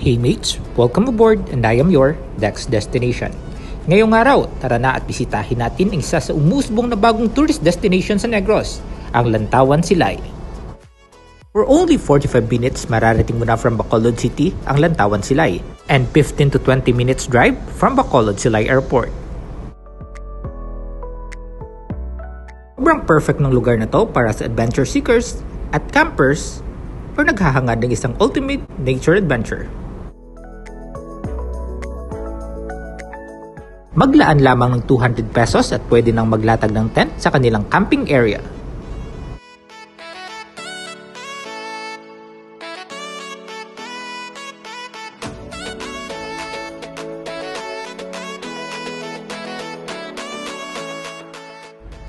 Hey mates, welcome aboard and I am your next destination. Ngayong araw, tara na at bisitahin natin ang isa sa umusbong na bagong tourist destination sa Negros, ang Lantawan Silay. For only 45 minutes, mararating mo na from Bacolod City ang Lantawan Silay and 15 to 20 minutes drive from Bacolod Silay Airport. Sobrang perfect ng lugar na to para sa adventure seekers at campers o naghahangad ng isang ultimate nature adventure. Maglaan lamang ng 200 pesos at pwede nang maglatag ng tent sa kanilang camping area.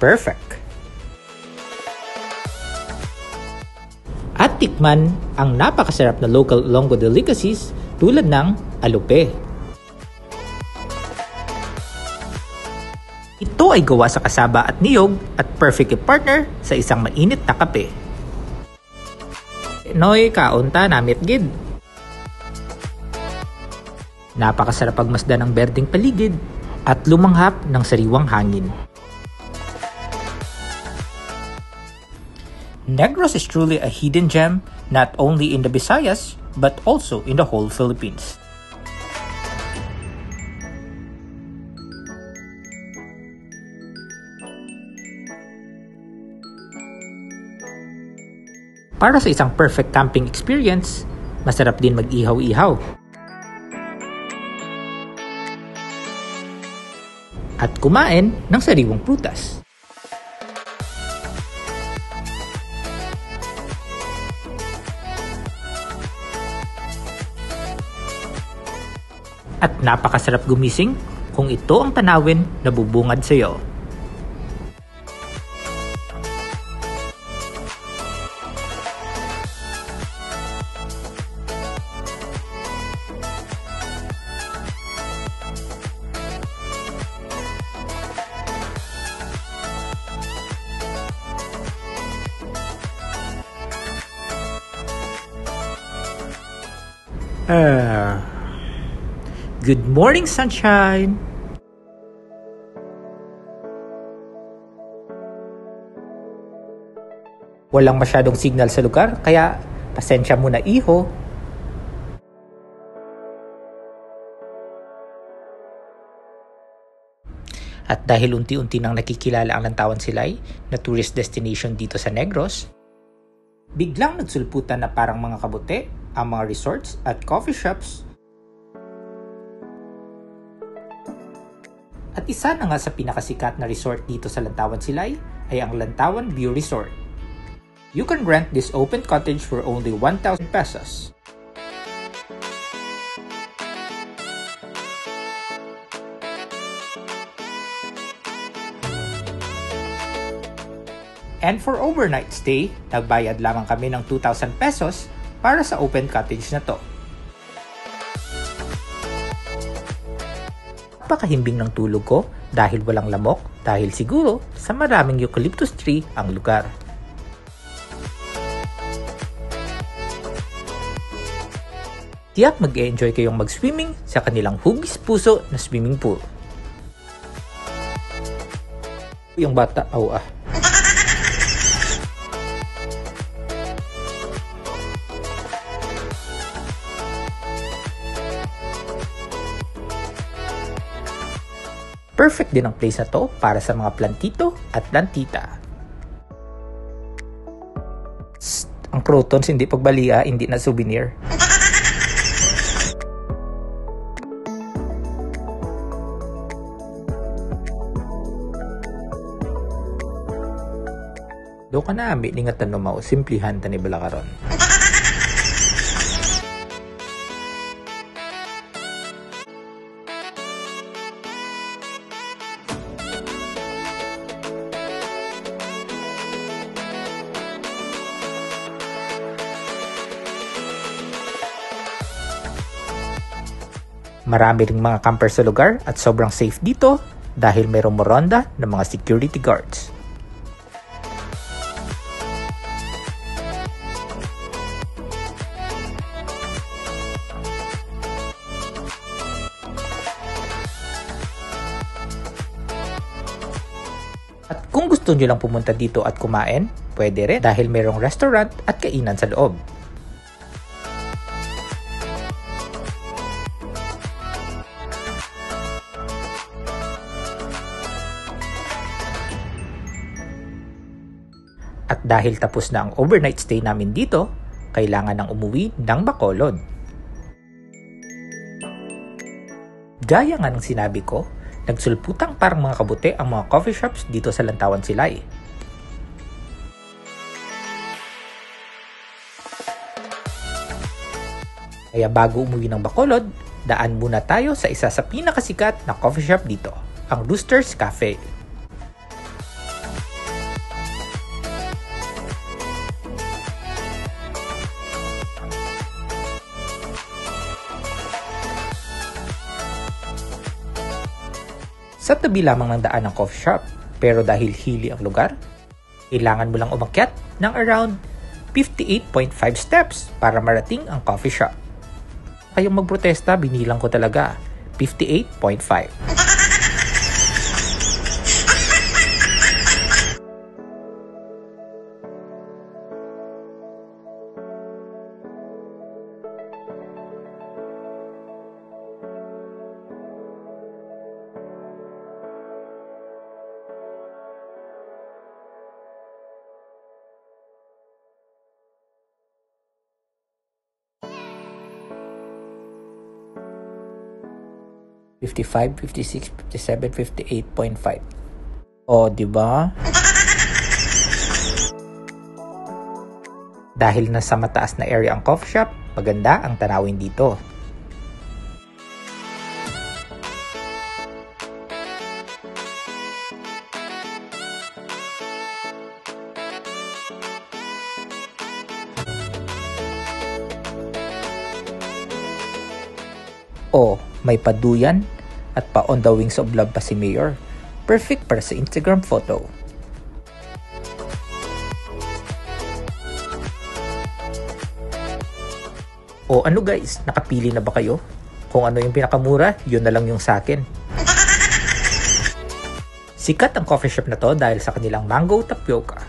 Perfect! At tikman ang napakasarap na local Ilonggo delicacies tulad ng alupe. Ito ay gawa sa kasaba at niyog at perfect partner sa isang mainit na kape. Noy, kaunta namit gid. Napakasarap pagmasdan ng berdeng paligid at lumanghap ng sariwang hangin. Negros is truly a hidden gem not only in the Visayas but also in the whole Philippines. Para sa isang perfect camping experience, masarap din mag-ihaw-ihaw. At kumain ng sariwang prutas. At napakasarap gumising kung ito ang tanawin na bubungad sa iyo. Good morning, sunshine! Walang masyadong signal sa lugar, kaya pasensya muna iho. At dahil unti-unti nang nakikilala ang Lantawan Silay na tourist destination dito sa Negros, biglang nagsulputan na parang mga kabute ang mga resorts at coffee shops. At isa na nga sa pinakasikat na resort dito sa Lantawan Silay ay ang Lantawan View Resort. You can rent this open cottage for only 1,000 pesos. And for overnight stay, nagbayad lamang kami ng 2,000 pesos para sa open cottage na to. Napakahimbing ng tulog ko dahil walang lamok dahil siguro sa maraming eucalyptus tree ang lugar. Tiyak mag-e-enjoy kayong mag-swimming sa kanilang hugis puso na swimming pool. Yung bata, Perfect din ang place na to para sa mga plantito at plantita. Ang crotons hindi pagbalia, hindi na souvenir. Do ka na ambi ni nga tanong simplihan tani bala karon. Marami ring mga camper sa lugar at sobrang safe dito dahil mayroong moronda ng mga security guards. Kung gusto nyo lang pumunta dito at kumain, pwede rin dahil mayroong restaurant at kainan sa loob. At dahil tapos na ang overnight stay namin dito, kailangan nang umuwi ng Bacolod. Gaya nga ng sinabi ko, nagsulputang parang mga kabute ang mga coffee shops dito sa Lantawan Silay. Kaya bago umuwi ng Bacolod, daan muna tayo sa isa sa pinakasikat na coffee shop dito, ang Roosters Cafe. Sa tabi lamang ng daan ng coffee shop, pero dahil hili ang lugar, kailangan mo lang umakyat ng around 58.5 steps para marating ang coffee shop. Kayong magprotesta, binilang ko talaga, 58.5. $55, $56, $57, $58.5. O, di ba? Dahil nasa mataas na area ang coffee shop, maganda ang tanawin dito. O, may paduyan at pa on the wings of love pa si Mayor. Perfect para sa Instagram photo. O ano guys, nakapili na ba kayo? Kung ano yung pinakamura, yun na lang yung sa akin. Sikat ang coffee shop na to dahil sa kanilang mango tapioca.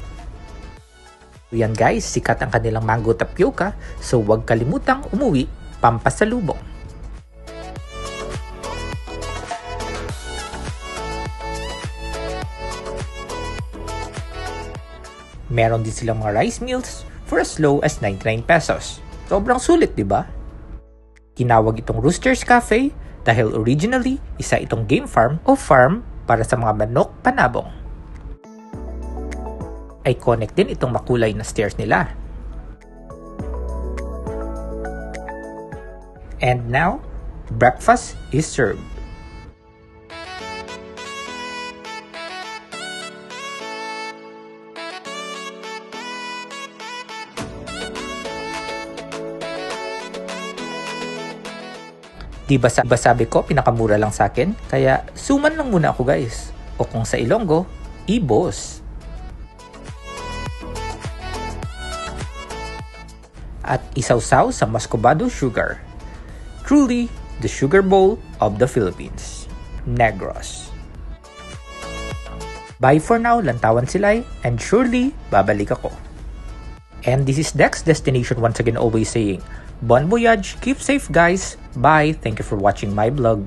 So yan guys, sikat ang kanilang mango tapioca, so huwag kalimutang umuwi pampasalubong. Meron din silang mga rice meals for as low as 99 pesos. Sobrang sulit, di ba? Tinawag itong Roosters Cafe dahil originally isa itong game farm o farm para sa mga manok panabong. Iconic din itong makulay na stairs nila. And now, breakfast is served. Diba sabi ko, pinakamura lang sa akin? Kaya suman lang muna ako guys. O kung sa Ilonggo, ibos. At isawsaw sa muscovado sugar. Truly, the sugar bowl of the Philippines. Negros. Bye for now, Lantawan Silay, and surely, babalik ako. And this is Dex Destination once again always saying, Bon voyage, keep safe guys, bye, thank you for watching my vlog.